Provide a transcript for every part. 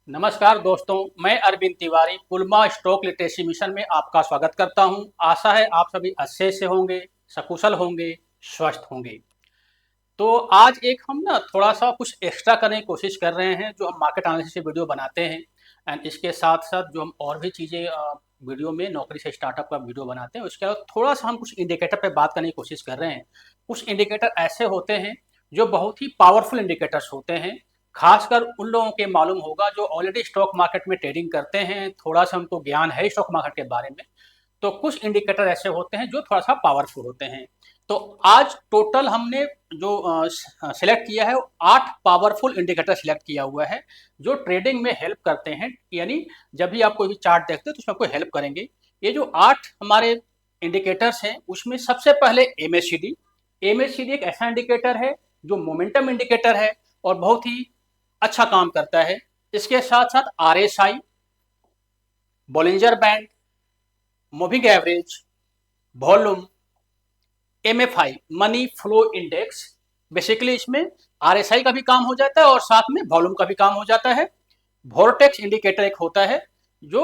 नमस्कार दोस्तों, मैं अरविंद तिवारी पुलमा स्टॉक लिटरेसी मिशन में आपका स्वागत करता हूं। आशा है आप सभी अच्छे से होंगे, सकुशल होंगे, स्वस्थ होंगे। तो आज एक हम ना थोड़ा सा कुछ एक्स्ट्रा करने की कोशिश कर रहे हैं, जो हम मार्केट एनालिसिस से वीडियो बनाते हैं एंड इसके साथ साथ जो हम और भी चीज़ें वीडियो में नौकरी से स्टार्टअप का वीडियो बनाते हैं, उसके अलावा थोड़ा सा हम कुछ इंडिकेटर पे बात करने की कोशिश कर रहे हैं। कुछ इंडिकेटर ऐसे होते हैं जो बहुत ही पावरफुल इंडिकेटर्स होते हैं, खासकर उन लोगों के मालूम होगा जो ऑलरेडी स्टॉक मार्केट में ट्रेडिंग करते हैं, थोड़ा सा उनको ज्ञान है स्टॉक मार्केट के बारे में। तो कुछ इंडिकेटर ऐसे होते हैं जो थोड़ा सा पावरफुल होते हैं। तो आज टोटल हमने जो सिलेक्ट किया है, 8 पावरफुल इंडिकेटर सिलेक्ट किया हुआ है जो ट्रेडिंग में हेल्प करते हैं। यानी जब भी आप कोई भी चार्ट देखते हैं तो उसमें आपको हेल्प करेंगे। ये जो 8 हमारे इंडिकेटर्स हैं, उसमें सबसे पहले एमएससीडी। एमएससीडी एक ऐसा इंडिकेटर है जो मोमेंटम इंडिकेटर है और बहुत ही अच्छा काम करता है। इसके साथ साथ RSI, Bollinger band, moving average, volume, MFI money flow index, basically इसमें आरएसआई का भी काम हो जाता है और साथ में वॉल्यूम का भी काम हो जाता है। वोर्टेक्स इंडिकेटर एक होता है जो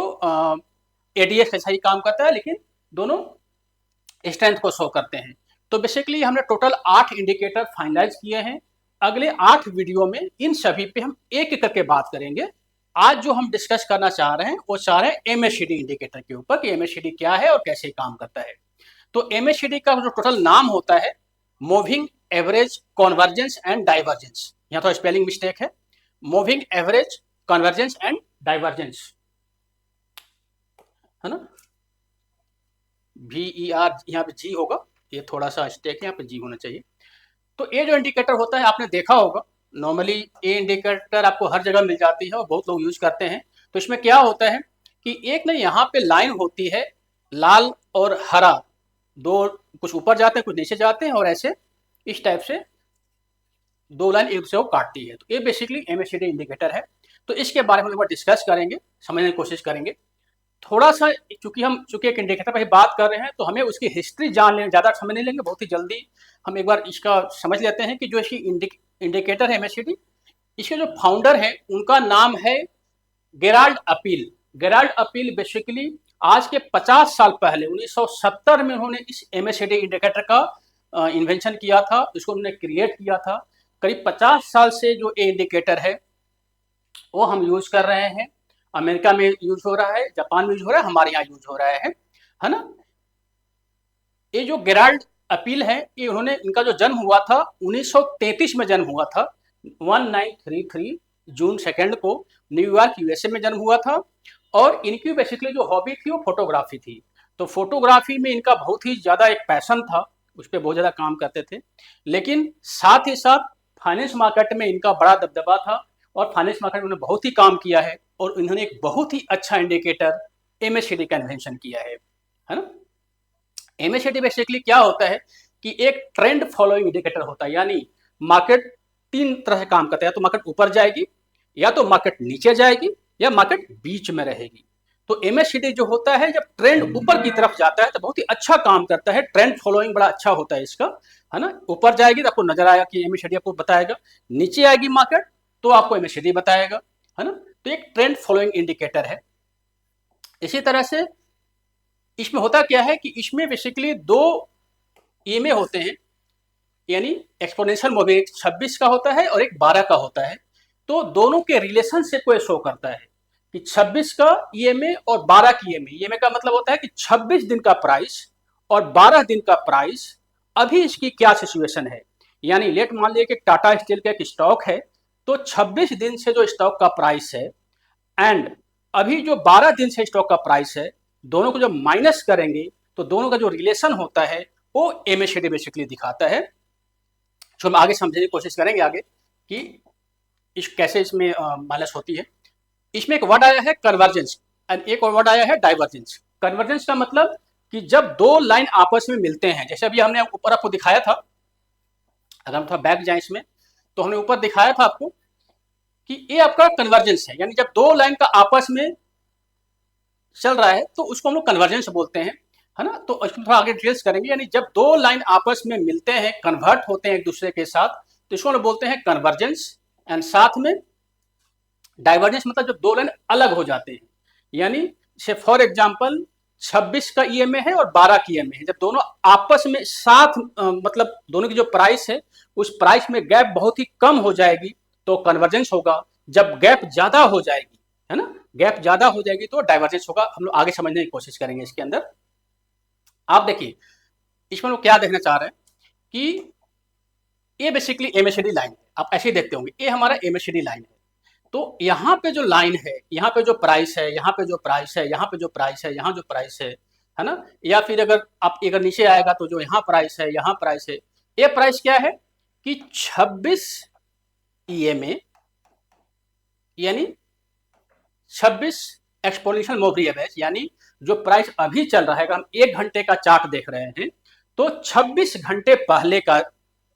एडीएक्स ऐसा ही काम करता है, लेकिन दोनों स्ट्रेंथ को शो करते हैं। तो बेसिकली हमने टोटल 8 इंडिकेटर फाइनलाइज किए हैं। अगले 8 वीडियो में इन सभी पे हम एक एक करके बात करेंगे। आज जो हम डिस्कस करना चाह रहे हैं वो चाह रहे हैं एमएससीडी इंडिकेटर के ऊपर कि एमएससीडी क्या है और कैसे काम करता है। तो एमएससीडी का जो टोटल नाम होता है, moving average convergence and divergence. यहाँ तो स्पेलिंग मिस्टेक है, moving average convergence and divergence, है ना। VER यहाँ पे जी होगा, ये थोड़ा सा स्टेक है, यहाँ पे जी होना चाहिए। तो ये जो इंडिकेटर होता है आपने देखा होगा, नॉर्मली ये इंडिकेटर आपको हर जगह मिल जाती है और बहुत लोग यूज करते हैं। तो इसमें क्या होता है कि एक ना यहाँ पे लाइन होती है, लाल और हरा, दो कुछ ऊपर जाते हैं कुछ नीचे जाते हैं और ऐसे इस टाइप से दो लाइन एक दूसरे को काटती है। तो ये बेसिकली एमएससीडी इंडिकेटर है। तो इसके बारे में हम डिस्कस करेंगे, समझने की कोशिश करेंगे थोड़ा सा। चूंकि एक इंडिकेटर पर ही बात कर रहे हैं तो हमें उसकी हिस्ट्री जान लें, ज़्यादा समय नहीं लेंगे, बहुत ही जल्दी हम एक बार इसका समझ लेते हैं कि जो इसकी इंडिकेटर है एमएससीडी, इसके जो फाउंडर हैं उनका नाम है Gerald appeal. Gerald appeal basically आज के 50 साल पहले 1970 में उन्होंने इस एमएससीडी इंडिकेटर का इन्वेंशन किया था, इसको उन्होंने क्रिएट किया था। करीब 50 साल से जो ये इंडिकेटर है वो हम यूज कर रहे हैं। अमेरिका में यूज हो रहा है, जापान में यूज हो रहा है, हमारे यहाँ यूज हो रहा है ना। ये जो गेराल्ड अपील है, ये उन्होंने, इनका जो जन्म हुआ था 1933 में जन्म हुआ था, 1933 जून 2 को न्यूयॉर्क यूएसए में जन्म हुआ था। और इनकी बेसिकली जो हॉबी थी वो फोटोग्राफी थी। तो फोटोग्राफी में इनका बहुत ही ज़्यादा एक पैशन था, उस पर बहुत ज़्यादा काम करते थे। लेकिन साथ ही साथ फाइनेंस मार्केट में इनका बड़ा दबदबा था और फाइनेंस मार्केट में उन्होंने बहुत ही काम किया है और इन्होंने एक बहुत ही अच्छा इंडिकेटर एमएससीडी का इन्वेंशन किया है ना। एमएससीडी बेसिकली क्या होता है कि एक ट्रेंड फॉलोइंग इंडिकेटर होता है, यानी मार्केट 3 तरह से काम करता है, या तो मार्केट ऊपर जाएगी, या तो मार्केट नीचे जाएगी, या मार्केट बीच में रहेगी। तो एमएससीडी जो होता है, जब ट्रेंड ऊपर की तरफ जाता है तो बहुत ही अच्छा काम करता है, ट्रेंड फॉलोइंग बड़ा अच्छा होता है इसका, है ना। ऊपर जाएगी तो आपको नजर आएगा कि एमएससीडी आपको बताएगा, नीचे आएगी मार्केट तो आपको एमएससीडी बताएगा, है ना। तो एक ट्रेंड फॉलोइंग इंडिकेटर है। इसी तरह से इसमें होता क्या है कि इसमें बेसिकली 2 ईएमए होते हैं, यानी एक्सपोनेंशियल मूविंग, 26 का होता है और एक 12 का होता है। तो दोनों के रिलेशनशिप को शो करता है कि 26 का ईएमए और 12 की ईएमए। ईएमए का मतलब होता है कि 26 दिन का प्राइस और 12 दिन का प्राइस, अभी इसकी क्या सिचुएशन है। यानी लेट मान लीजिए कि टाटा स्टील का एक स्टॉक है, तो 26 दिन से जो स्टॉक का प्राइस है एंड अभी जो 12 दिन से स्टॉक का प्राइस है, दोनों को जब माइनस करेंगे तो दोनों का जो रिलेशन होता है वो एमएससीडी बेसिकली दिखाता है। जो हम आगे समझने की कोशिश करेंगे आगे कि कैसे इसमें माइनस होती है। इसमें एक वर्ड आया है कन्वर्जेंस एंड एक और वर्ड आया है डाइवर्जेंस। कन्वर्जेंस का मतलब कि जब 2 लाइन आपस में मिलते हैं, जैसे अभी हमने ऊपर आपको दिखाया था, अगर हम थोड़ा बैक जाए इसमें, तो हमने ऊपर दिखाया था आपको कि ये आपका कन्वर्जेंस है, यानी जब 2 लाइन का आपस में चल रहा है तो उसको हम लोग कन्वर्जेंस बोलते हैं, है ना। तो इसको थोड़ा आगे डिटेल्स करेंगे, यानी जब 2 लाइन आपस में मिलते हैं, कन्वर्ट होते हैं एक दूसरे के साथ, तो इसको हम लोग बोलते हैं कन्वर्जेंस। एंड साथ में डाइवर्जेंस मतलब जब दो लाइन अलग हो जाते हैं, यानी से फॉर एग्जांपल 26 का ईएमए है और 12 की ईएमए है, जब दोनों आपस में साथ मतलब दोनों की जो प्राइस है उस प्राइस में गैप बहुत ही कम हो जाएगी तो कन्वर्जेंस होगा। जब गैप ज्यादा हो जाएगी, है ना, गैप ज्यादा हो जाएगी तो डाइवर्जेंस होगा। हम लोग आगे समझने की कोशिश करेंगे इसके अंदर। आप देखिए इसमें लोग क्या देखना चाह रहे हैं कि ये बेसिकली एमएससीडी लाइन है, आप ऐसे ही देखते होंगे, ये हमारा एमएससीडी लाइन है। तो यहाँ पे जो लाइन है, यहाँ पे जो प्राइस है, यहाँ पे जो प्राइस है, यहाँ पे जो प्राइस है, यहाँ जो प्राइस है ना, या फिर अगर आप अगर नीचे आएगा तो जो यहाँ प्राइस है, यहाँ प्राइस है, ये प्राइस क्या है कि 26 ईएमए यानी 26 एक्सपोनेंशियल मूविंग एवरेज, यानी जो प्राइस अभी चल रहा है, अगर हम 1 घंटे का चार्ट देख रहे हैं तो 26 घंटे पहले का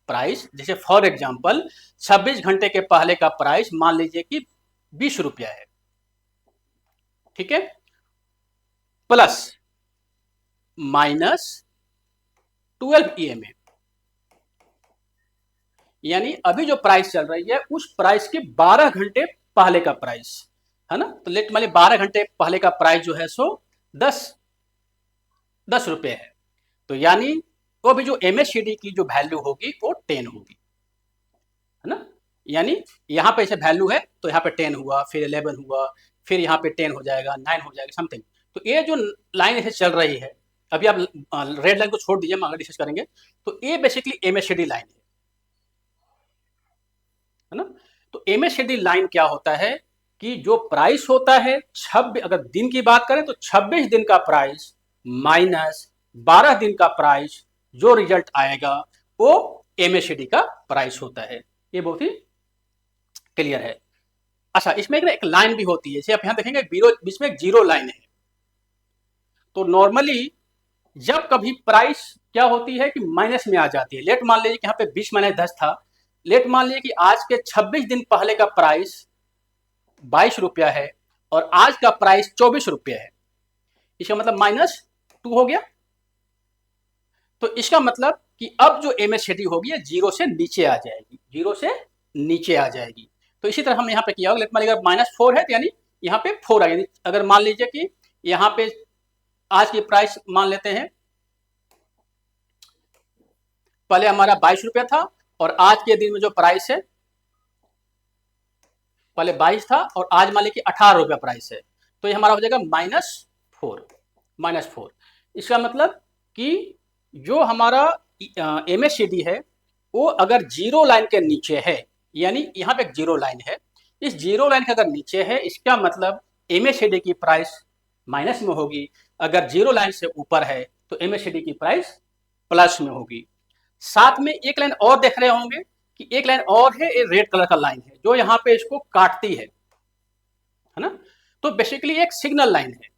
प्राइस, जैसे फॉर एग्जांपल 26 घंटे के पहले का प्राइस मान लीजिए कि 20 रुपया है, ठीक है, प्लस माइनस 12 ईएमए, यानी अभी जो प्राइस चल रही है उस प्राइस के 12 घंटे पहले का प्राइस, है ना। तो लेट मान लीजिए 12 घंटे पहले का प्राइस जो है सो 10 रुपये है, तो यानी वो भी जो एमएससीडी की जो वैल्यू होगी वो 10 होगी, है ना। यानी यहाँ पे ऐसे वैल्यू है तो यहाँ पे 10 हुआ, फिर 11 हुआ, फिर यहाँ पे 10 हो जाएगा, 9 हो जाएगा, समथिंग। तो ये जो लाइन ऐसे चल रही है, अभी आप रेड लाइन को छोड़ दीजिए, हम आगे डिस्कस करेंगे। तो ये बेसिकली एमएससीडी लाइन है ना। तो एमएससीडी लाइन क्या होता है कि जो प्राइस होता है 26, अगर दिन की बात करें तो 26 दिन का प्राइस माइनस 12 दिन का प्राइस, जो रिजल्ट आएगा वो एमएससीडी का प्राइस होता है। ये बहुत ही क्लियर है। अच्छा, इसमें एक लाइन भी होती है, जैसे आप यहां देखेंगे बीच में एक जीरो लाइन है। तो नॉर्मली जब कभी प्राइस क्या होती है कि माइनस में आ जाती है, लेट मान लीजिए कि यहाँ पे 20 माइनस 10 था, लेट मान लीजिए कि आज के 26 दिन पहले का प्राइस 22 रुपया है और आज का प्राइस 24 रुपया है, इसका मतलब -2 हो गया। तो इसका मतलब कि अब जो एमएससीडी होगी जीरो से नीचे आ जाएगी, जीरो से नीचे आ जाएगी। तो इसी तरह हम यहाँ पे किया होगा, लेट मान लीजिए -4 है तो यानी यहाँ पे 4 आएगी। अगर मान लीजिए कि यहाँ पे आज की प्राइस मान लेते हैं, पहले हमारा 22 रुपया था और आज के दिन में जो प्राइस है, पहले 22 था और आज मान लीजिए कि 18 रुपया प्राइस है, तो ये हमारा हो जाएगा -4। इसका मतलब कि जो हमारा एमएससीडी है वो अगर जीरो लाइन के नीचे है, यानी यहाँ पे एक जीरो लाइन है, इस जीरो लाइन के अगर नीचे है, इसका मतलब एमएससीडी की प्राइस माइनस में होगी। अगर जीरो लाइन से ऊपर है तो एमएससीडी की प्राइस प्लस में होगी। साथ में एक लाइन और देख रहे होंगे कि एक लाइन और है, ये रेड कलर का लाइन है जो यहाँ पे इसको काटती है ना। तो बेसिकली एक सिग्नल लाइन है,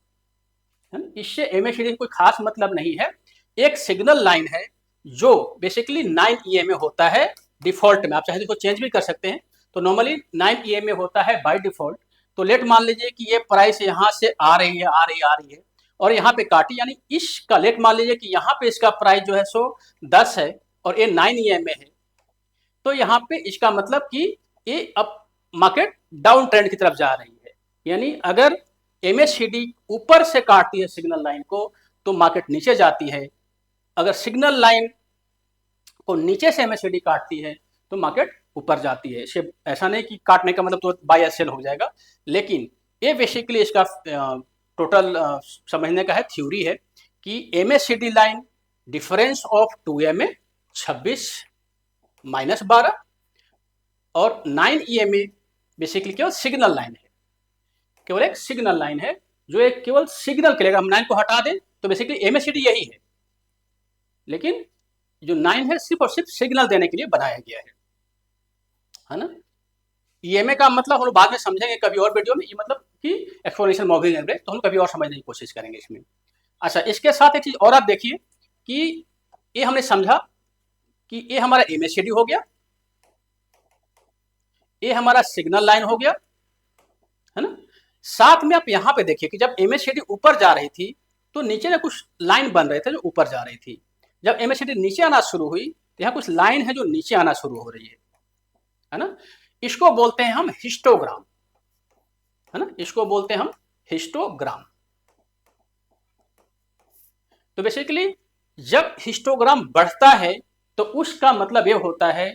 इससे एमएससीडी कोई खास मतलब नहीं है, एक सिग्नल लाइन है जो बेसिकली 9 ईएमए होता है डिफॉल्ट में। आप चाहे तो चेंज भी कर सकते हैं, तो नॉर्मली 9 ईएमए होता है बाय डिफॉल्ट। तो लेट मान लीजिए कि ये प्राइस यहाँ से आ रही है और यहाँ पे काटी, यानी इसका लेट मान लीजिए कि यहाँ पे इसका प्राइस जो है सो 10 है और ये 9 ईएमए है, तो यहाँ पे इसका मतलब कि ये अब मार्केट डाउन ट्रेंड की तरफ जा रही है। यानी अगर एमएससीडी ऊपर से काटती है सिग्नल लाइन को तो मार्केट नीचे जाती है, अगर सिग्नल लाइन को नीचे से एमएससीडी काटती है तो मार्केट ऊपर जाती है। इसे ऐसा नहीं कि काटने का मतलब तो बाय या सेल हो जाएगा, लेकिन ये बेसिकली इसका टोटल समझने का है, थ्योरी है कि एमएससीडी लाइन डिफरेंस ऑफ 2 26 -12 और 9 ईएमए बेसिकली केवल सिग्नल लाइन है, केवल एक सिग्नल लाइन है जो एक केवल सिग्नल के लिए, हम 9 को हटा दें तो बेसिकली एमएससीडी यही है, लेकिन जो 9 है सिर्फ और सिर्फ सिग्नल देने के लिए बनाया गया है ना। ईएमए का मतलब हम लोग बाद में समझेंगे कभी और वीडियो में, ये मतलब कि एक्सपोनेंशियल मूविंग एवरेज, तो हम कभी और समझने की कोशिश करेंगे इसमें। अच्छा, इसके साथ एक चीज और आप देखिए कि ये हमने समझा कि ये हमारा एमएससीडी हो गया, ये हमारा सिग्नल लाइन हो गया, है ना। साथ में आप यहाँ पे देखिए कि जब एमएससीडी ऊपर जा रही थी तो नीचे में कुछ लाइन बन रहे थे जो ऊपर जा रही थी, जब एमएससीडी नीचे आना शुरू हुई तो यहाँ कुछ लाइन है जो नीचे आना शुरू हो रही है ना। इसको बोलते हैं हम हिस्टोग्राम, है ना, इसको बोलते हैं हम हिस्टोग्राम। तो बेसिकली जब हिस्टोग्राम बढ़ता है तो उसका मतलब ये होता है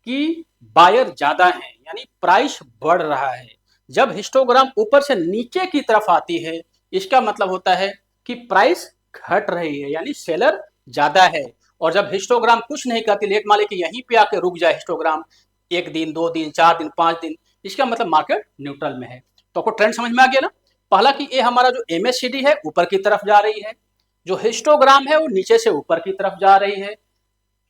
कि बायर ज्यादा है, यानी प्राइस बढ़ रहा है। जब हिस्टोग्राम ऊपर से नीचे की तरफ आती है, इसका मतलब होता है कि प्राइस घट रही है, यानी सेलर ज्यादा है। और जब हिस्टोग्राम कुछ नहीं करती, लेट मान ली कि यहीं पे आके रुक जाए हिस्टोग्राम, 1 दिन 2 दिन 4 दिन 5 दिन, इसका मतलब मार्केट न्यूट्रल में है। तो आपको ट्रेंड समझ में आ गया ना। पहला कि ये हमारा जो एमएससीडी है ऊपर की तरफ जा रही है, जो हिस्टोग्राम है वो नीचे से ऊपर की तरफ जा रही है।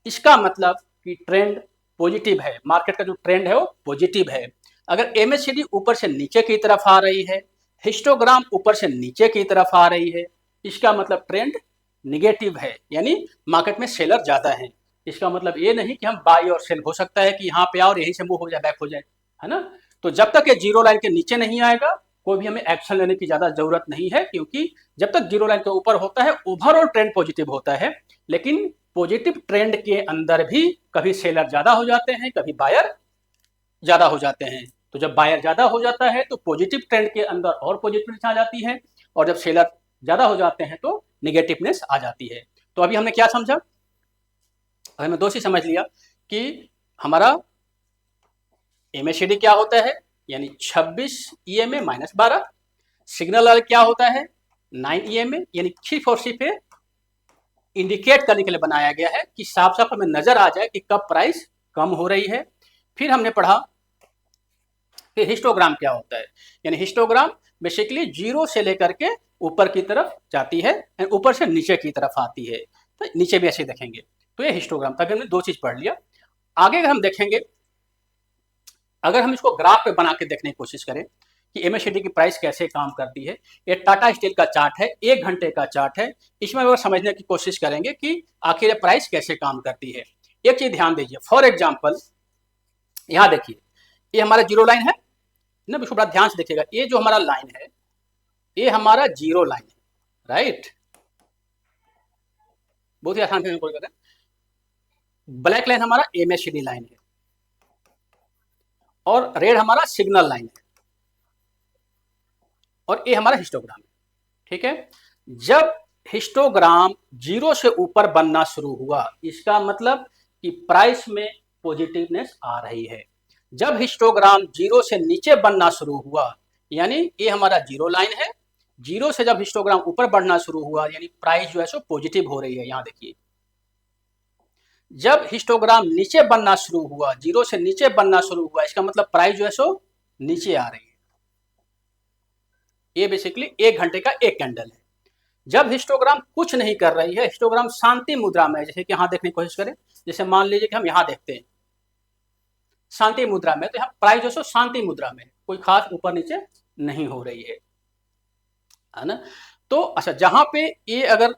इसका मतलब कि ट्रेंड पॉजिटिव है, मार्केट का जो ट्रेंड है वो पॉजिटिव है। अगर एमएससीडी ऊपर से नीचे की तरफ आ रही है, हिस्टोग्राम ऊपर से नीचे की तरफ आ रही है, इसका मतलब ट्रेंड निगेटिव है, यानी मार्केट में सेलर ज्यादा है। इसका मतलब ये नहीं कि हम बाई और सेल, हो सकता है कि यहाँ पे आओ और यहीं से मूव हो जाए, बैक हो जाए, है ना। तो जब तक ये जीरो लाइन के नीचे नहीं आएगा कोई भी हमें एक्शन लेने की ज्यादा जरूरत नहीं है, क्योंकि जब तक जीरो लाइन के ऊपर होता है ओवरऑल ट्रेंड पॉजिटिव होता है। लेकिन पॉजिटिव ट्रेंड के अंदर भी कभी सेलर ज्यादा हो जाते हैं, कभी बायर ज्यादा हो जाते हैं। तो जब बायर ज्यादा हो जाता है तो पॉजिटिव ट्रेंड के अंदर और पॉजिटिवनेस आ जाती है, और जब सेलर ज्यादा हो जाते हैं तो निगेटिवनेस आ जाती है। तो अभी हमने क्या समझा, हमें दो चीज समझ लिया कि हमारा एमएससीडी क्या होता है, यानी 26 ईएमए माइनस 12। सिग्नल क्या होता है 9 ईएमए, यानी सिर्फ और सिर्फ इंडिकेट करने के लिए बनाया गया है कि साफ साफ हमें नजर आ जाए कि कब प्राइस कम हो रही है। फिर हमने पढ़ा कि हिस्टोग्राम क्या होता है, यानी हिस्टोग्राम बेसिकली जीरो से लेकर के ऊपर की तरफ जाती है, ऊपर से नीचे की तरफ आती है, तो नीचे भी ऐसे देखेंगे। तो ये हिस्टोग्राम, तभी हमने दो चीज पढ़ लिया। आगे अगर हम देखेंगे, अगर हम इसको ग्राफ पे बना के देखने की कोशिश करें कि एमएससीडी की प्राइस कैसे काम करती है, ये टाटा स्टील का चार्ट है, 1 घंटे का चार्ट है। इसमें अगर समझने की कोशिश करेंगे कि आखिर ये प्राइस कैसे काम करती है। एक चीज ध्यान दीजिए, फॉर एग्जाम्पल यहाँ देखिए, ये हमारा जीरो लाइन है ना, इसको बड़ा ध्यान से देखिएगा। ये जो हमारा लाइन है ये हमारा जीरो लाइन है, राइट। बहुत ही आसान से बोल करते हैं। ब्लैक लाइन हमारा एमएससीडी लाइन है और रेड हमारा सिग्नल लाइन है, और ये हमारा हिस्टोग्राम है, ठीक है। जब हिस्टोग्राम जीरो से ऊपर बनना शुरू हुआ, इसका मतलब कि प्राइस में पॉजिटिवनेस आ रही है। जब हिस्टोग्राम जीरो से नीचे बनना शुरू हुआ, यानी ये हमारा जीरो लाइन है, जीरो से जब हिस्टोग्राम ऊपर बढ़ना शुरू हुआ, यानी प्राइस जो है सो पॉजिटिव हो रही है। यहां देखिए, जब हिस्टोग्राम नीचे बनना शुरू हुआ, जीरो से नीचे बनना शुरू हुआ, इसका मतलब प्राइस जो है सो नीचे आ रही है। ये बेसिकली 1 घंटे का एक कैंडल है। जब हिस्टोग्राम कुछ नहीं कर रही है, हिस्टोग्राम शांति मुद्रा में है, जैसे कि यहां देखने की कोशिश करें, जैसे मान लीजिए कि हम यहां देखते हैं शांति मुद्रा में, तो यहाँ प्राइस जो सो शांति मुद्रा में है, कोई खास ऊपर नीचे नहीं हो रही है ना। तो अच्छा, जहां पे ये अगर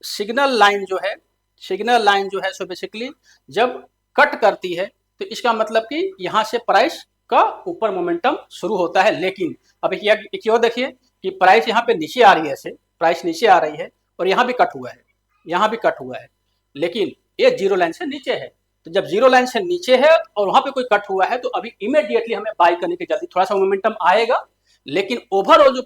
सिग्नल लाइन जो है, सिग्नल लाइन जो है सो बेसिकली जब कट करती है, तो इसका मतलब कि यहां से प्राइस का ऊपर मोमेंटम शुरू होता है। लेकिन अब एक और देखिए कि प्राइस यहाँ पे नीचे आ रही है, ऐसे प्राइस नीचे आ रही है और यहाँ भी कट हुआ है, यहाँ भी कट हुआ है, लेकिन ये जीरो लाइन से नीचे है। तो जब जीरो लाइन से नीचे है और वहां पे कोई कट हुआ है, तो अभी इमीडिएटली हमें बाई करने की जल्दी, थोड़ा सा मोमेंटम आएगा, लेकिन ओवरऑल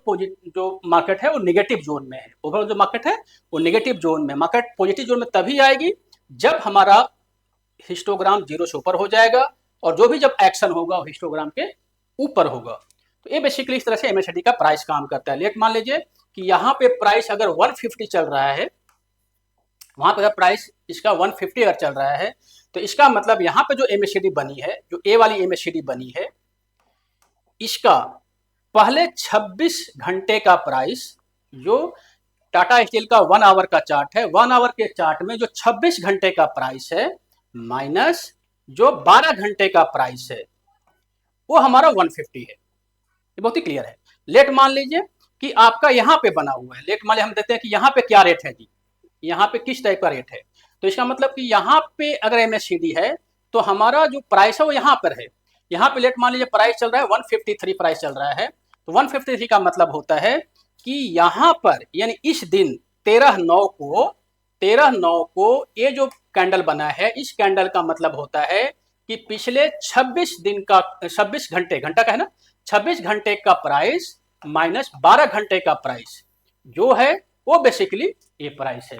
जो मार्केट है वो नेगेटिव जोन में है। ओवरऑल जो मार्केट है वो नेगेटिव जोन में, मार्केट पॉजिटिव जोन में तभी आएगी जब हमारा हिस्टोग्राम जीरो से ऊपर हो जाएगा, और जो भी जब एक्शन होगा वो हिस्टोग्राम के ऊपर होगा। तो ये बेसिकली इस तरह से एमएससीडी का प्राइस काम करता है। लेट मान लीजिए कि यहाँ पे प्राइस अगर 150 चल रहा है, वहां पर प्राइस इसका 150 अगर चल रहा है, तो इसका मतलब यहाँ पे जो एमएससीडी बनी है, जो ए वाली एमएससीडी बनी है, इसका पहले 26 घंटे का प्राइस, जो टाटा स्टील का 1 आवर का चार्ट है, 1 आवर के चार्ट में जो 26 घंटे का प्राइस है माइनस जो 12 घंटे का प्राइस है, वो हमारा 150 है। ये बहुत ही क्लियर है। लेट मान लीजिए कि आपका यहाँ पे बना हुआ है, लेट मान लीजिए हम देखते हैं कि यहाँ पे क्या रेट है जी, यहाँ पे किस टाइप का रेट है। तो इसका मतलब कि यहाँ पे अगर एमएससीडी है तो हमारा जो प्राइस है वो यहाँ पर है। यहाँ पे लेट मान लीजिए प्राइस चल रहा है 153 प्राइस चल रहा है, तो 153 का मतलब होता है कि यहाँ पर यानी इस दिन 13/9 को ये जो कैंडल बना है, इस कैंडल का मतलब होता है कि पिछले 26 दिन का, 26 घंटे, घंटा का है ना, 26 घंटे का प्राइस माइनस 12 घंटे का प्राइस जो है वो बेसिकली ये प्राइस है।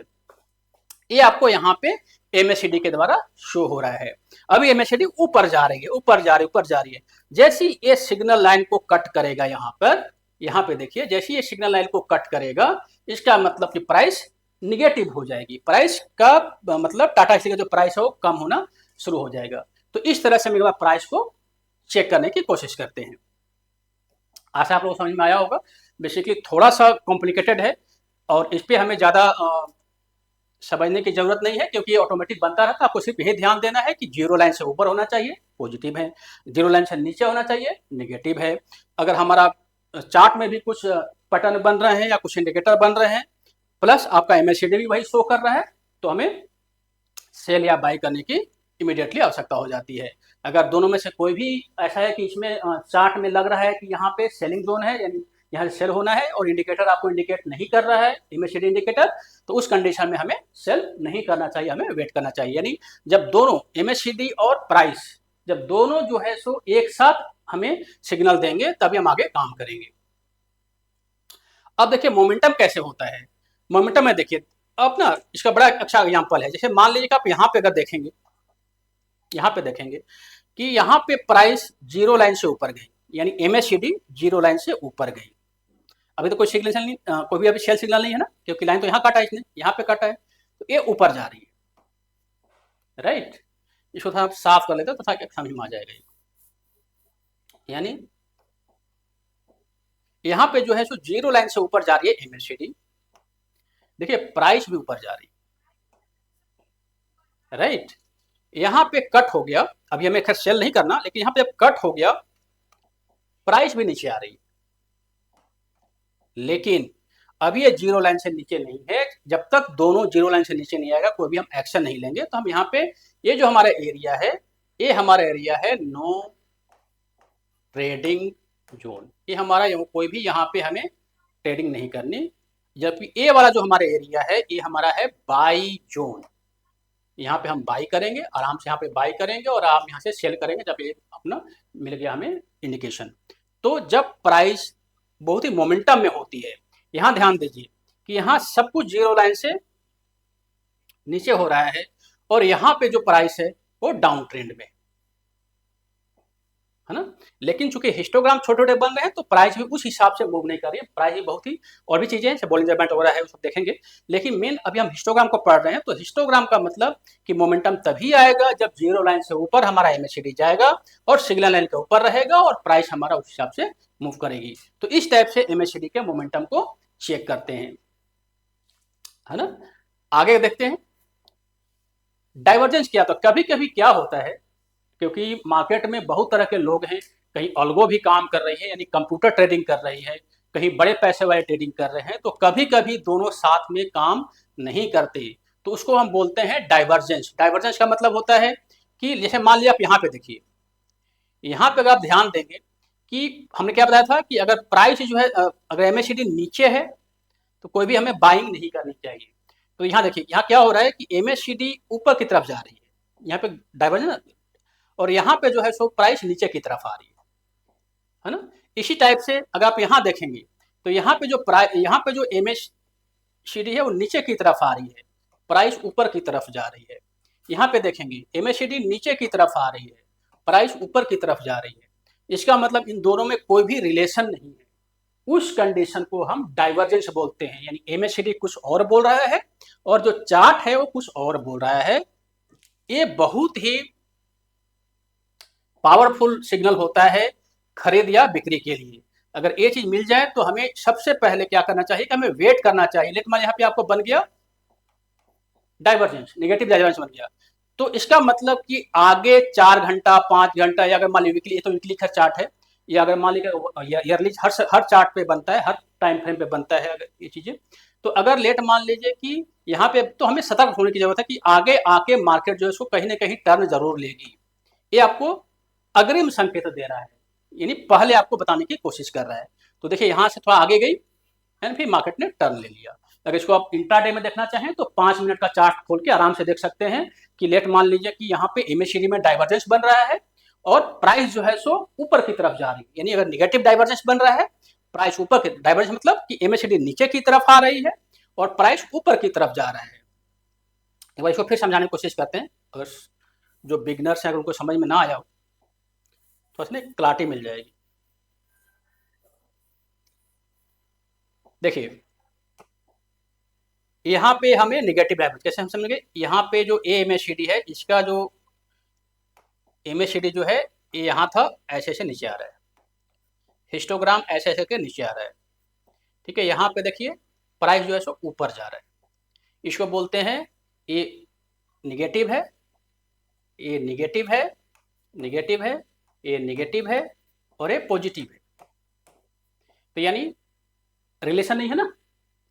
ये आपको यहाँ पे एमएससीडी के द्वारा शो हो रहा है। अभी एमएससीडी ऊपर जा रही है, ऊपर जा रही है। जैसी ये सिग्नल लाइन को कट करेगा यहाँ पे देखिए, जैसे ये सिग्नल लाइन को कट करेगा इसका मतलब कि प्राइस निगेटिव हो जाएगी। प्राइस का मतलब टाटा स्टील का जो प्राइस है वो कम होना शुरू हो जाएगा। तो इस तरह से हम प्राइस को चेक करने की कोशिश करते हैं। आशा आप लोगों को समझ में आया होगा। बेसिकली थोड़ा सा कॉम्प्लिकेटेड है और इस पर हमें ज़्यादा समझने की जरूरत नहीं है, क्योंकि ये ऑटोमेटिक बनता रहता है। आपको सिर्फ यही ध्यान देना है कि जीरो लाइन से ऊपर होना चाहिए, पॉजिटिव है, जीरो लाइन से नीचे होना चाहिए, नेगेटिव है। अगर हमारा चार्ट में भी कुछ पैटर्न बन रहे हैं या कुछ इंडिकेटर बन रहे हैं, प्लस आपका एमएससीडी भी वही शो कर रहा है, तो हमें सेल या बाई करने की इमीडिएटली आवश्यकता हो जाती है। अगर दोनों में से कोई भी ऐसा है कि इसमें चार्ट में लग रहा है कि यहाँ पे सेलिंग जोन है, यानी यहाँ सेल होना है, और इंडिकेटर आपको इंडिकेट नहीं कर रहा है, एमएससीडी इंडिकेटर, तो उस कंडीशन में हमें सेल नहीं करना चाहिए, हमें वेट करना चाहिए। यानी जब दोनों एमएससीडी और प्राइस जब दोनों जो है सो एक साथ हमें सिग्नल देंगे तभी हम आगे काम करेंगे। अब देखिए मोमेंटम कैसे होता है। मोमेंटम में देखिए अब ना इसका बड़ा अच्छा एग्जांपल है। जैसे मान लीजिए आप यहाँ पे अगर देखेंगे, यहाँ पे देखेंगे कि यहाँ पे प्राइस जीरो लाइन से ऊपर गई, यानी एमएससीडी जीरो लाइन से ऊपर गई। अभी तो कोई सिग्नल नहीं, कोई भी अभी सेल सिग्नल नहीं है ना, क्योंकि लाइन तो यहाँ काटा है इसने, यहाँ पे काटा है, तो ये ऊपर जा रही है, राइट। इसको थोड़ा साफ कर लेते तो ताकि समझ में आ जाएगा। यानी यहाँ पे जो है सो जीरो लाइन से ऊपर जा रही है एमएससीडी, देखिए प्राइस भी ऊपर जा रही है, राइट। यहाँ पे कट हो गया, अभी हमें खैर सेल नहीं करना, लेकिन यहाँ पे जब कट हो गया प्राइस भी नीचे आ रही है, लेकिन अभी ये जीरो लाइन से नीचे नहीं है। जब तक दोनों जीरो लाइन से नीचे नहीं आएगा कोई भी हम एक्शन नहीं लेंगे। तो हम यहाँ पे ये जो हमारा एरिया है, ये हमारा एरिया है नो ट्रेडिंग जोन। ये हमारा कोई भी यहाँ पे हमें ट्रेडिंग नहीं करनी। जबकि ये वाला जो हमारा एरिया है ये हमारा है बाई जोन। यहाँ पे हम बाई करेंगे, आराम से यहाँ पे बाई करेंगे और आप यहाँ से सेल करेंगे जब ये अपना मिल गया हमें इंडिकेशन। तो जब प्राइस बहुत ही मोमेंटम में होती है, यहाँ ध्यान दीजिए कि यहाँ सब कुछ जीरो लाइन से नीचे हो रहा है और यहाँ पे जो प्राइस है वो डाउन ट्रेंड में है ना। लेकिन चूंकि हिस्टोग्राम छोटे छोटे बन रहे हैं तो प्राइस भी उस हिसाब से मूव नहीं कर रही है। प्राइस भी बहुत ही और भी चीजें हैं, बॉलिंजर बैंड वगैरह है, उसको देखेंगे। लेकिन मेन अभी हम हिस्टोग्राम को पढ़ रहे हैं, तो हिस्टोग्राम का मतलब कि मोमेंटम तभी आएगा जब जीरो लाइन से ऊपर हमारा एमएससीडी जाएगा और सिग्नल लाइन के ऊपर रहेगा और प्राइस हमारा उस हिसाब से मूव करेगी। तो इस टाइप से एमएससीडी के मोमेंटम को चेक करते हैं, है ना। आगे देखते हैं डाइवर्जेंस क्या। तो कभी कभी क्या होता है, क्योंकि मार्केट में बहुत तरह के लोग हैं, कहीं अल्गो भी काम कर रही है यानी कंप्यूटर ट्रेडिंग कर रही है, कहीं बड़े पैसे वाले ट्रेडिंग कर रहे हैं, तो कभी कभी दोनों साथ में काम नहीं करते, तो उसको हम बोलते हैं डाइवर्जेंस। डाइवर्जेंस का मतलब होता है कि जैसे मान लिया आप यहाँ पे देखिए, यहाँ पे अगर आप ध्यान देंगे कि हमने क्या बताया था कि अगर प्राइस जो है अगर एमएससीडी नीचे है तो कोई भी हमें बाइंग नहीं करनी चाहिए। तो यहाँ देखिए यहाँ क्या हो रहा है कि एमएससीडी ऊपर की तरफ जा रही है, यहाँ पे डाइवर्जेंस, और यहाँ पे जो है सो प्राइस नीचे की तरफ आ रही है ना। इसी टाइप से अगर आप यहाँ देखेंगे तो यहाँ पे जो एमएससीडी है वो नीचे की तरफ आ रही है, प्राइस ऊपर की तरफ जा रही है। यहाँ पे देखेंगे एमएससीडी नीचे की तरफ आ रही है, प्राइस ऊपर की तरफ जा रही है। इसका मतलब इन दोनों में कोई भी रिलेशन नहीं है। उस कंडीशन को हम डाइवर्जेंस बोलते हैं, यानी एमएससीडी कुछ और बोल रहा है और जो चार्ट है वो कुछ और बोल रहा है। ये बहुत ही पावरफुल सिग्नल होता है खरीद या बिक्री के लिए। अगर ये चीज मिल जाए तो हमें सबसे पहले क्या करना चाहिए कि हमें वेट करना चाहिए। लेट मान यहाँ पे आपको बन गया डाइवर्जेंस, नेगेटिव डाइवर्जेंस बन गया, तो इसका मतलब कि आगे 4 घंटा 5 घंटा, या अगर मान लीजिए वीकली, ये तो वीकली का चार्ट है, या अगर मान लीजिए ईयरली हर चार्ट पे बनता है, हर टाइम फ्रेम पे बनता है अगर ये चीजें, तो अगर लेट मान लीजिए कि यहाँ पे, तो हमें सतर्क होने की जरूरत है कि आगे आके मार्केट जो है उसको कहीं ना कहीं टर्न जरूर लेगी। ये आपको अग्रिम संकेत दे रहा है, यानी पहले आपको बताने की कोशिश कर रहा है। तो देखिए यहाँ से थोड़ा आगे गई है, फिर मार्केट ने टर्न ले लिया। अगर इसको आप इंट्राडे में देखना चाहें तो 5 मिनट का चार्ट खोल के आराम से देख सकते हैं कि लेट मान लीजिए कि यहाँ पे एमएससीडी में डाइवर्जेंस बन रहा है और प्राइस जो है सो ऊपर की तरफ जा रही है, यानी अगर निगेटिव डाइवर्जेंस बन रहा है प्राइस ऊपर की, डाइवर्जेंस मतलब कि एमएससीडी नीचे की तरफ आ रही है और प्राइस ऊपर की तरफ जा रहा है। एक बार इसको फिर समझाने की कोशिश करते हैं, अगर जो बिगनर्स हैं अगर उनको समझ में ना आया हो तो इसमें क्लैरिटी मिल जाएगी। देखिए यहाँ पे हमें निगेटिव डाइवर्जेंस कैसे हम समझेंगे, यहाँ पे जो एमएससीडी है इसका जो एमएससीडी जो है ये यहाँ था, ऐसे ऐसे नीचे आ रहा है, हिस्टोग्राम ऐसे ऐसे के नीचे आ रहा है, ठीक है। यहाँ पे देखिए प्राइस जो है सो ऊपर जा रहा है, इसको बोलते हैं ये निगेटिव है, ये निगेटिव है, निगेटिव है, ये निगेटिव है और ये पॉजिटिव है, तो यानी रिलेशन नहीं है ना,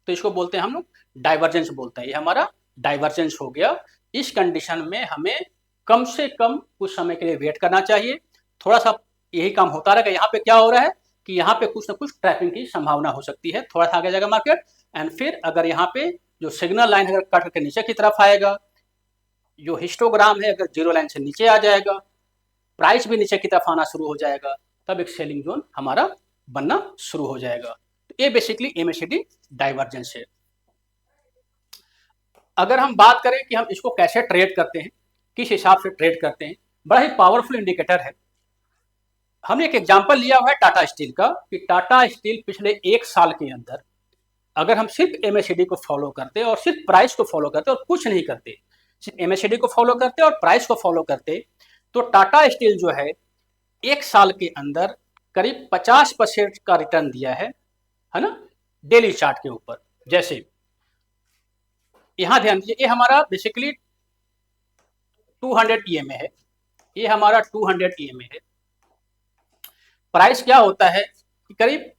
तो इसको बोलते हैं हम लोग डाइवर्जेंस बोलते हैं, ये हमारा डाइवर्जेंस हो गया। इस कंडीशन में हमें कम से कम कुछ समय के लिए वेट करना चाहिए, थोड़ा सा यही काम होता रहेगा। यहाँ पे क्या हो रहा है कि यहाँ पे कुछ ना कुछ ट्रैपिंग की संभावना हो सकती है, थोड़ा सा आगे जाएगा मार्केट, एंड फिर अगर यहाँ पे जो सिग्नल लाइन अगर कट करके नीचे की तरफ आएगा, जो हिस्टोग्राम है अगर जीरो लाइन से नीचे आ जाएगा, प्राइस भी नीचे की तरफ आना शुरू हो जाएगा, तब एक सेलिंग जोन हमारा बनना शुरू हो जाएगा। तो ये बेसिकली एमएससीडी डाइवर्जेंस है। अगर हम बात करें कि हम इसको कैसे ट्रेड करते हैं, किस हिसाब से ट्रेड करते हैं, बड़ा ही पावरफुल इंडिकेटर है। हमने एक एग्जांपल लिया हुआ है टाटा स्टील का, कि टाटा स्टील पिछले 1 साल के अंदर अगर हम सिर्फ एमएससीडी को फॉलो करते और सिर्फ प्राइस को फॉलो करते और कुछ नहीं करते, सिर्फ एमएससीडी को फॉलो करते और प्राइस को फॉलो करते, तो टाटा स्टील जो है 1 साल के अंदर करीब 50% का रिटर्न दिया है ना, डेली चार्ट के ऊपर। जैसे यहां ध्यान दीजिए, ये हमारा बेसिकली 200 ईएमए है, ये हमारा 200 ईएमए है। प्राइस क्या होता है कि करीब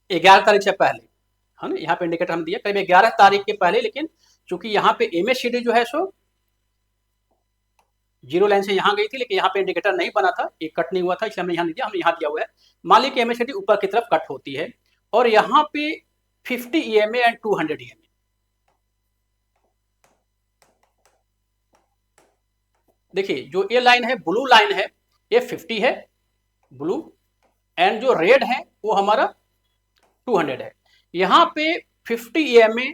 11 तारीख से पहले, है ना, यहाँ पे इंडिकेटर हम दिया करीब 11 तारीख के पहले, लेकिन चूंकि यहाँ पे एमएससीडी जो है सो जीरो लाइन से यहाँ गई थी, लेकिन यहाँ पे इंडिकेटर नहीं बना था, एक कट नहीं हुआ था, इसलिए हमने यहाँ नहीं दिया, हमने यहाँ दिया हुआ है। मान लीजिए एमएससीडी ऊपर की तरफ कट होती है और यहाँ पे 50 ईएमए एंड 200 ईएमए, देखिए जो ये लाइन है, ब्लू लाइन है, ये 50 है ब्लू, एंड जो रेड है वो हमारा 200 है। यहाँ पे 50 ईएमए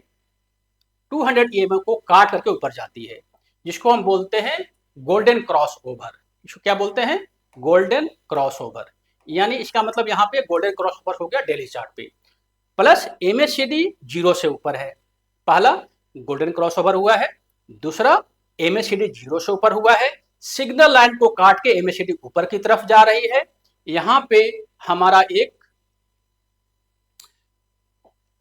200 ईएमए को काट करके ऊपर जाती है, जिसको हम बोलते हैं गोल्डन क्रॉस ओवर। इसको क्या बोलते हैं, गोल्डन क्रॉस ओवर, यानी इसका मतलब यहाँ पे गोल्डन क्रॉस ओवर हो गया डेली चार्ट पे, प्लस एमएससीडी जीरो से ऊपर है। पहला गोल्डन क्रॉस ओवर हुआ है, दूसरा एमएससीडी जीरो से ऊपर हुआ है, सिग्नल लाइन को काट के एमएससीडी ऊपर की तरफ जा रही है। यहाँ पे हमारा एक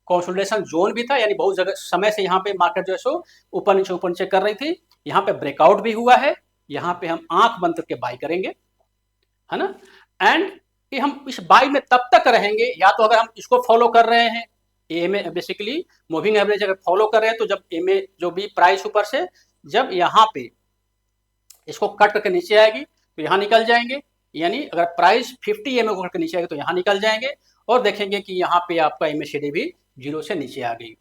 कंसोलिडेशन जोन भी था, यानी बहुत जगह समय से यहाँ पे मार्केट जो है सो ऊपर नीचे कर रही थी, यहाँ पे ब्रेकआउट भी हुआ है, यहाँ पे हम आंख बंद करके बाई करेंगे, है ना। एंड ये हम इस बाई में तब तक रहेंगे, या तो अगर हम इसको फॉलो कर रहे हैं, एमए बेसिकली मूविंग एवरेज अगर फॉलो कर रहे हैं, तो जब एमए जो भी प्राइस ऊपर से जब यहाँ पे इसको कट करके नीचे आएगी तो यहाँ निकल जाएंगे, यानी अगर प्राइस 50 एमए को कट के नीचे आएगी तो यहाँ निकल जाएंगे, और देखेंगे कि यहाँ पे आपका एमएससीडी भी जीरो से नीचे आ गई।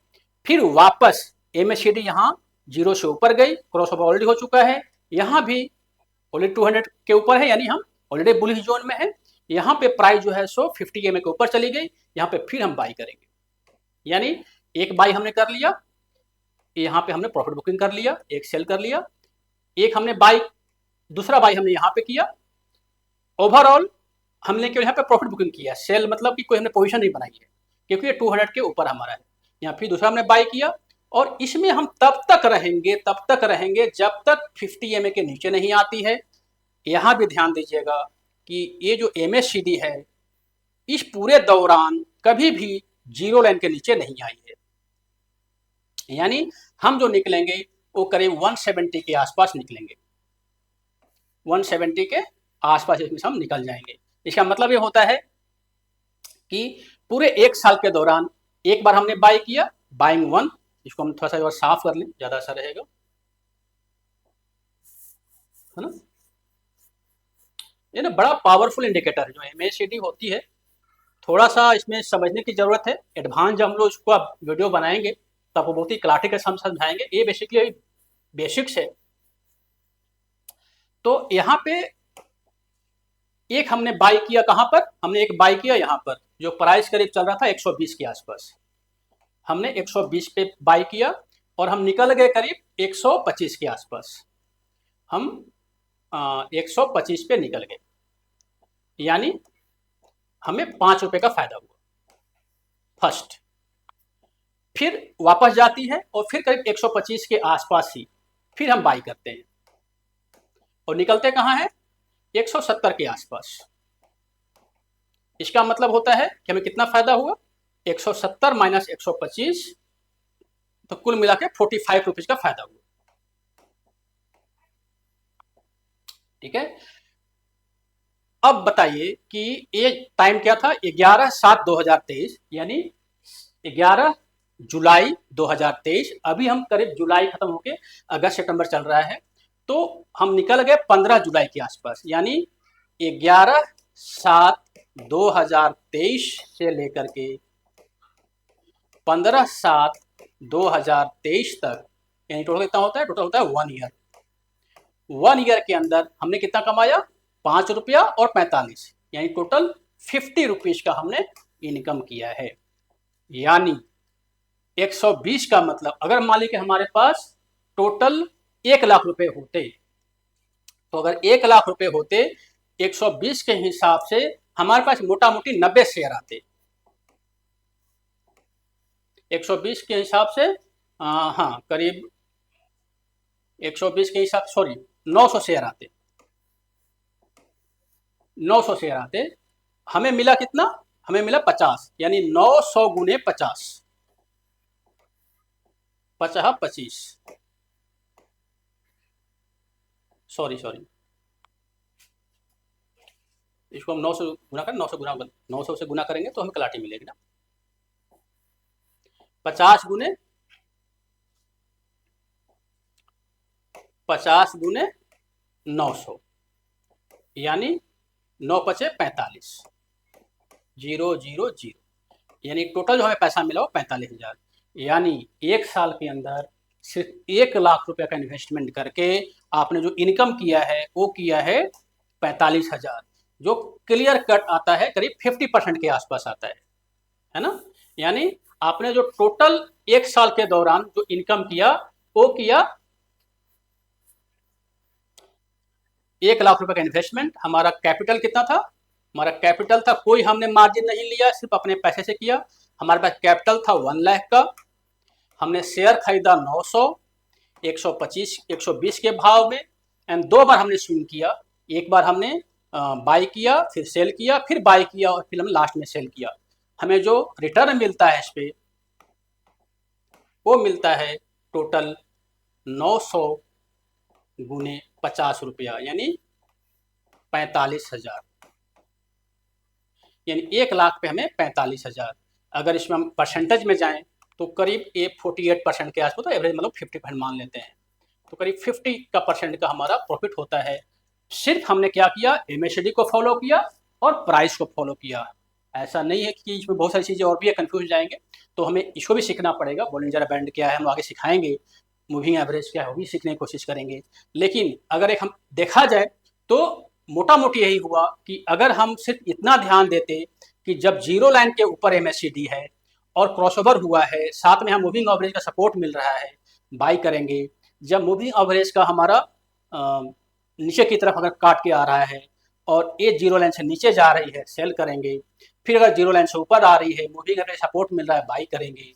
फिर वापस एमएससीडी यहाँ जीरो से ऊपर गई, क्रॉस ओवर ऑलरेडी हो चुका है, यहाँ भी ऑलरेडी 200 के ऊपर है, यानी हम ऑलरेडी बुलिश जोन में है। यहाँ पे प्राइस जो है सो 50 एमए के ऊपर चली गई, यहाँ पे फिर हम बाई करेंगे, यानी एक बाई हमने कर लिया, यहाँ पे हमने प्रॉफिट बुकिंग कर लिया, एक सेल कर लिया, एक हमने बाई, दूसरा बाई हमने यहाँ पे किया, ओवरऑल हमने केवल यहाँ पे प्रॉफिट बुकिंग किया, सेल मतलब कि कोई हमने पोजीशन नहीं बनाई है, क्योंकि ये 200 के ऊपर हमारा है। यहाँ फिर दूसरा हमने बाई किया, और इसमें हम तब तक रहेंगे जब तक 50 एमए के नीचे नहीं आती है। यहाँ भी ध्यान दीजिएगा कि ये जो एमएससीडी है इस पूरे दौरान कभी भी जीरो लाइन के नीचे नहीं आई है, यानी हम जो निकलेंगे वो करीब 170 के आसपास निकलेंगे, 170 के आसपास इसमें हम निकल जाएंगे। इसका मतलब ये होता है कि पूरे 1 साल के दौरान एक बार हमने बाई किया, बाइंग वन, इसको हम थोड़ा सा साफ कर लें, ज्यादा अच्छा रहेगा, है ना। ये ना बड़ा पावरफुल इंडिकेटर है जो एमएससीडी होती है, थोड़ा सा इसमें समझने की जरूरत है। एडवांस जब हम लोग इसको वीडियो बनाएंगे तब वो बहुत ही क्लैरिटी के साथ समझाएंगे, ये बेसिकली बेसिक्स है। तो यहाँ पे एक हमने बाई किया कहाँ पर, हमने एक बाई किया यहाँ पर, जो प्राइस करीब चल रहा था 120 के आसपास, हमने 120 पे बाई किया और हम निकल गए करीब 125 के आसपास, हम 125 पे निकल गए, यानी हमें 5 रुपए का फायदा हुआ फर्स्ट। फिर वापस जाती है और फिर करीब 125 के आसपास ही फिर हम बाई करते हैं और निकलते कहाँ हैं, 170 के आसपास। इसका मतलब होता है कि हमें कितना फायदा हुआ, 170 माइनस 125, तो कुल मिला के 45 रुपीज का फायदा हुआ। ठीक है, अब बताइए कि ये टाइम क्या था, 11/7/2023, यानी 11 जुलाई 2023। अभी हम करीब जुलाई खत्म होके अगस्त सितंबर चल रहा है, तो हम निकल गए 15 जुलाई के आसपास, यानी 11/7/2023 से लेकर के 15/7/2023 तक, यानी टोटल कितना होता है, टोटल होता है 1 ईयर। 1 ईयर के अंदर हमने कितना कमाया, 5 रुपया और 45, यानी टोटल 50 रुपीज का हमने इनकम किया है। यानी 120 का मतलब, अगर मान लीजिए हमारे पास टोटल 1 लाख रुपए होते, तो अगर 1 लाख रुपए होते 120 के हिसाब से हमारे पास मोटा मोटी 90 शेयर आते, 120 के हिसाब से हाँ करीब 120 के हिसाब, सॉरी 900 शेयर आते, 900 शेयर आते। हमें मिला कितना, हमें मिला 50, यानी 900 गुने 50, 25, सॉरी इसको हम 900 गुना करें, 900 से गुना करेंगे तो हमें कलाटी मिलेगी ना, 50 गुने 900, यानी 9 पचे 45, 000, यानी टोटल जो हमें पैसा मिला वो 45,000। यानी 1 साल के अंदर सिर्फ 1 लाख रुपए का इन्वेस्टमेंट करके आपने जो इनकम किया है वो किया है 45,000, जो क्लियर कट आता है करीब 50% के आसपास आता है ना। यानी आपने जो टोटल 1 साल के दौरान जो इनकम किया वो किया 1 लाख रुपए का इन्वेस्टमेंट। हमारा कैपिटल कितना था, हमारा कैपिटल था, कोई हमने मार्जिन नहीं लिया, सिर्फ अपने पैसे से किया। हमारे पास कैपिटल था 1 लाख का, हमने शेयर खरीदा 900, 125, 120 के भाव में, एंड 2 बार हमने स्विंग किया, एक बार हमने बाई किया फिर सेल किया, फिर बाई किया और फिर हमने लास्ट में सेल किया। हमें जो रिटर्न मिलता है इस पे वो मिलता है टोटल 900 गुने 50 रुपया, यानी 45,000, यानी 1 लाख पे हमें 45,000। अगर इसमें हम परसेंटेज में जाएं तो करीब 48% के आसपास, तो एवरेज मतलब 50% मान लेते हैं, तो करीब 50% का हमारा प्रॉफिट होता है। सिर्फ हमने क्या किया, MACD को फॉलो किया और प्राइस को फॉलो किया। ऐसा नहीं है कि इसमें बहुत सारी चीज़ें और भी कंफ्यूज जाएंगे, तो हमें इसको भी सीखना पड़ेगा। बॉलिंजर बैंड क्या है हम आगे सिखाएंगे, मूविंग एवरेज क्या है वो भी सीखने की कोशिश करेंगे। लेकिन अगर एक हम देखा जाए तो मोटा मोटी यही हुआ कि अगर हम सिर्फ इतना ध्यान देते कि जब जीरो लाइन के ऊपर MACD है और क्रॉसओवर हुआ है, साथ में हम मूविंग एवरेज का सपोर्ट मिल रहा है, बाई करेंगे। जब मूविंग एवरेज का हमारा नीचे की तरफ अगर काट के आ रहा है और ये जीरो लाइन से नीचे जा रही है, सेल करेंगे। फिर अगर जीरो लाइन से ऊपर आ रही है, मूविंग एवरेज सपोर्ट मिल रहा है, बाई करेंगे।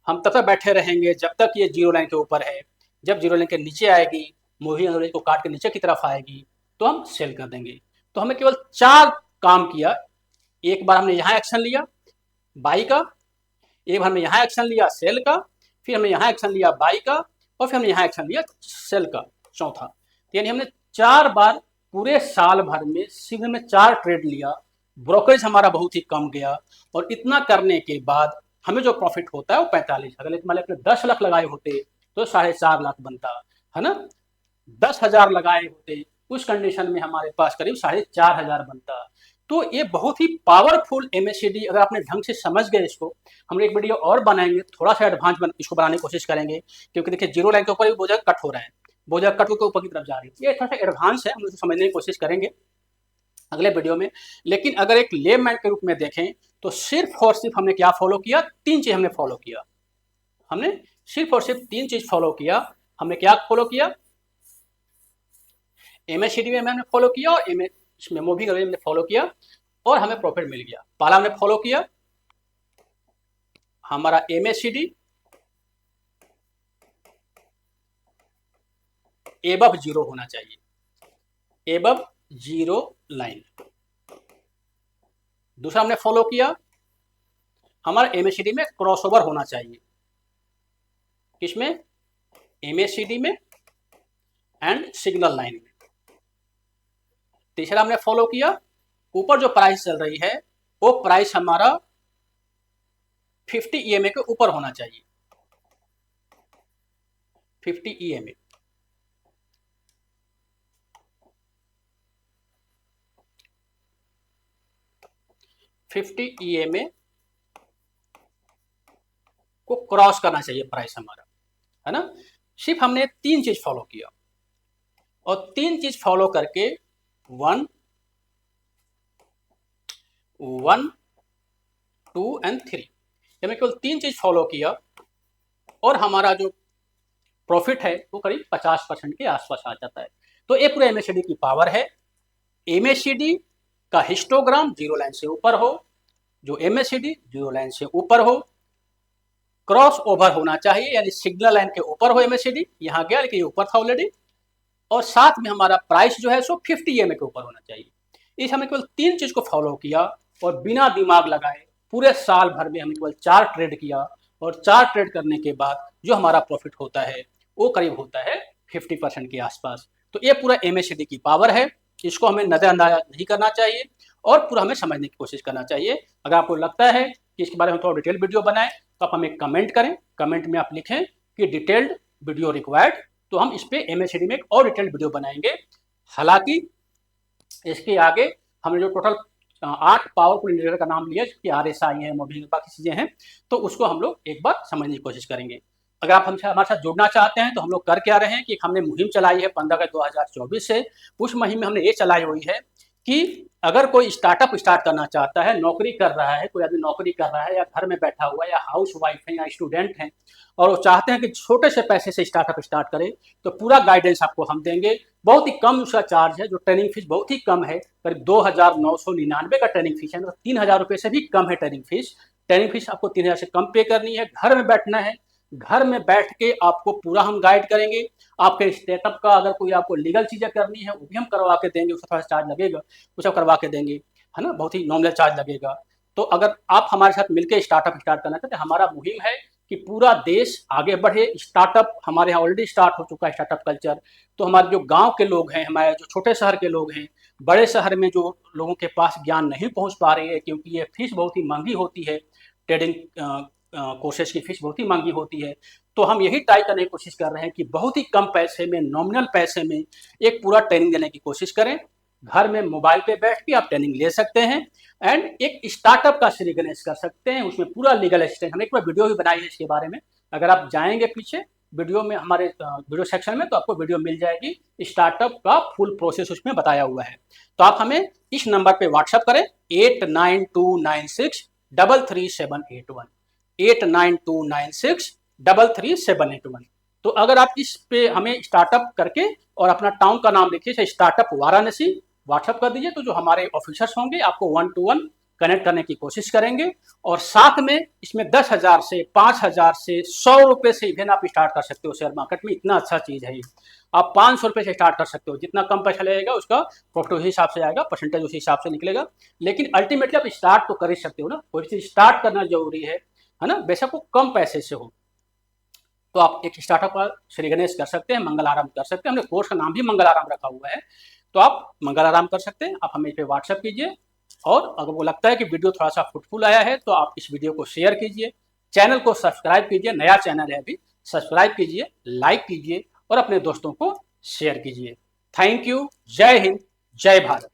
हम तब तक बैठे रहेंगे जब तक ये जीरो लाइन के ऊपर है। जब जीरो लाइन के नीचे आएगी, मूविंग एवरेज को काट के नीचे की तरफ आएगी, तो हम सेल कर देंगे। तो हमें केवल 4 काम किया। एक बार हमने यहाँ एक्शन लिया बाई का, एक बार हमने यहाँ एक्शन लिया सेल का, फिर हमने यहाँ एक्शन लिया बाई का, और फिर हमने यहाँ एक्शन लिया सेल का चौथा। यानी हमने 4 बार पूरे साल भर में सिर्फ हमने 4 ट्रेड लिया। ब्रोकरेज हमारा बहुत ही कम गया, और इतना करने के बाद हमें जो प्रॉफिट होता है वो 45। अगर मान लीजिए 10 लाख लगाए होते तो 4.5 लाख बनता है ना। 10,000 लगाए होते उस कंडीशन में हमारे पास करीब 4,500 बनता। तो ये बहुत ही पावरफुल MACD, अगर आपने ढंग से समझ गए इसको, हम एक वीडियो और बनाएंगे, थोड़ा सा एडवांस इसको बनाने की कोशिश करेंगे, क्योंकि देखिए जीरो लाइन के ऊपर भी बहुत ज़्यादा कट हो रहा है, बहुत ज़्यादा कट होकर ऊपर की तरफ जा रही है। ये थोड़ा सा एडवांस है, हम इसको समझने की कोशिश करेंगे। अगले वीडियो में। लेकिन अगर एक लेमैन के रूप में देखें तो सिर्फ और सिर्फ हमने क्या फॉलो किया, 3 चीज हमने फॉलो किया। हमने सिर्फ और सिर्फ 3 चीज फॉलो किया। हमने क्या फॉलो किया, एमएससीडी में हमने फॉलो किया और मेमो भी हमने फॉलो किया और हमें प्रॉफिट मिल गया। पहला हमने फॉलो किया हमारा एमएससीडी एबव 0 होना चाहिए, एबव 0 लाइन। दूसरा हमने फॉलो किया हमारा एमएससीडी में क्रॉसओवर होना चाहिए, किसमें, एमएससीडी में एंड सिग्नल लाइन में। तीसरा हमने फॉलो किया ऊपर जो प्राइस चल रही है वो प्राइस हमारा 50 EMA के ऊपर होना चाहिए, 50 EMA। EMA को क्रॉस करना चाहिए प्राइस हमारा, है ना। सिर्फ हमने 3 चीज फॉलो किया और 3 चीज फॉलो करके 1, 2 एंड 3 हमने केवल 3 चीज फॉलो किया और हमारा जो प्रॉफिट है वो करीब 50% के आसपास आ जाता है। तो ये पूरा एमएससीडी की पावर है। एमएससीडी का हिस्टोग्राम 0 लाइन से ऊपर हो, जो एमएससीडी 0 लाइन से ऊपर हो, क्रॉस ओवर होना चाहिए यानी सिग्नल लाइन के ऊपर हो एमएससीडी, यहाँ गया लेकिन ये ऊपर था ऑलरेडी, और साथ में हमारा प्राइस जो है सो 50 EMA के ऊपर होना चाहिए। इस हमें केवल 3 चीज को फॉलो किया और बिना दिमाग लगाए पूरे साल भर में हमने केवल 4 ट्रेड किया और 4 ट्रेड करने के बाद जो हमारा प्रॉफिट होता है वो करीब होता है 50% के आसपास। तो ये पूरा एमएससीडी की पावर है, इसको हमें नजरअंदाज नहीं करना चाहिए और पूरा हमें समझने की कोशिश करना चाहिए। अगर आपको लगता है कि इसके बारे में थोड़ा डिटेल वीडियो बनाएं तो आप हमें कमेंट करें, कमेंट में आप लिखें कि डिटेल्ड वीडियो रिक्वायर्ड, तो हम इस पे एमएससीडी में एक और डिटेल्ड वीडियो बनाएंगे। हालांकि इसके आगे हमने जो टोटल 8 पावरफुल इंडिकेटर का नाम लिया, कि RSI है, मूविंग, बाकी चीजें हैं, तो उसको हम लोग एक बार समझने की कोशिश करेंगे। अगर आप हमसे हमारे साथ जुड़ना चाहते हैं तो हम लोग कर क्या रहे हैं कि हमने मुहिम चलाई है 15 अगस्त 2024 से। उस मुहिम में हमने ये चलाई हुई है कि अगर कोई स्टार्टअप स्टार्ट करना चाहता है, नौकरी कर रहा है, कोई आदमी नौकरी कर रहा है या घर में बैठा हुआ है या हाउस वाइफ है या स्टूडेंट हैं और वो चाहते हैं कि छोटे से पैसे से स्टार्टअप स्टार्ट करें, तो पूरा गाइडेंस आपको हम देंगे। बहुत ही कम उसका चार्ज है, जो ट्रेनिंग फीस बहुत ही कम है, करीब 2,999 का ट्रेनिंग फीस है, तो 3,000 रुपये से भी कम है ट्रेनिंग फीस। ट्रेनिंग फीस आपको 3,000 से कम पे करनी है, घर में बैठना है, घर में बैठ के आपको पूरा हम गाइड करेंगे। आपके स्टार्टअप का अगर कोई आपको लीगल चीजें करनी है वो भी हम करवा के देंगे, उसका थोड़ा चार्ज लगेगा, उसे करवा के देंगे, है ना, बहुत ही नॉमिनल चार्ज लगेगा। तो अगर आप हमारे साथ मिलकर स्टार्टअप स्टार्ट करना चाहते हैं, हमारा मुहिम है कि पूरा देश आगे बढ़े। स्टार्टअप हमारे यहाँ ऑलरेडी स्टार्ट हो चुका है, स्टार्टअप कल्चर। तो हमारे जो गांव के लोग हैं, हमारे जो छोटे शहर के लोग हैं, बड़े शहर में जो लोगों के पास ज्ञान नहीं पहुंच पा रही है क्योंकि ये फीस बहुत ही महंगी होती है, ट्रेडिंग कोर्सेज की फीस बहुत ही महंगी होती है, तो हम यही ट्राई करने की कोशिश कर रहे हैं कि बहुत ही कम पैसे में, नॉमिनल पैसे में एक पूरा ट्रेनिंग देने की कोशिश करें। घर में मोबाइल पे बैठ के आप ट्रेनिंग ले सकते हैं एंड एक स्टार्टअप का श्री गणेश कर सकते हैं। उसमें पूरा लीगल असिस्टेंस, हमने एक पूरा वीडियो भी बनाई है इसके बारे में। अगर आप जाएंगे पीछे वीडियो में, हमारे वीडियो सेक्शन में, तो आपको वीडियो मिल जाएगी, स्टार्टअप का फुल प्रोसेस उसमें बताया हुआ है। तो आप हमें इस नंबर पे व्हाट्सअप करें 8929633781, 8929633781। तो अगर आप इस पे हमें स्टार्टअप करके और अपना टाउन का नाम लिखिए, स्टार्टअप वाराणसी, व्हाट्सअप कर दीजिए, तो जो हमारे ऑफिसर्स होंगे आपको 1 to 1 कनेक्ट करने की कोशिश करेंगे। और साथ में इसमें 10,000 से 5,000 से 100 रुपए से इवेंट आप स्टार्ट कर सकते हो। शेयर मार्केट में इतना अच्छा चीज है ये, आप 500 रुपए से स्टार्ट कर सकते हो। जितना कम पैसा लगेगा उसका प्रॉफिट उसी हिसाब से आएगा, परसेंटेज उसी हिसाब से निकलेगा। लेकिन अल्टीमेटली आप स्टार्ट तो कर ही सकते हो ना, कोई चीज स्टार्ट करना जरूरी है ना, बेशक वो कम पैसे से हो। तो आप एक स्टार्टअप का श्री गणेश कर सकते हैं, मंगल आराम कर सकते हैं। हमने कोर्स का नाम भी मंगल आराम रखा हुआ है, तो आप मंगल आराम कर सकते हैं। आप हमें इस पे व्हाट्सएप कीजिए और अगर वो लगता है कि वीडियो थोड़ा सा फ्रूटफुल आया है तो आप इस वीडियो को शेयर कीजिए, चैनल को सब्सक्राइब कीजिए, नया चैनल है अभी, सब्सक्राइब कीजिए, लाइक कीजिए और अपने दोस्तों को शेयर कीजिए। Thank you. जय हिंद, जय भारत।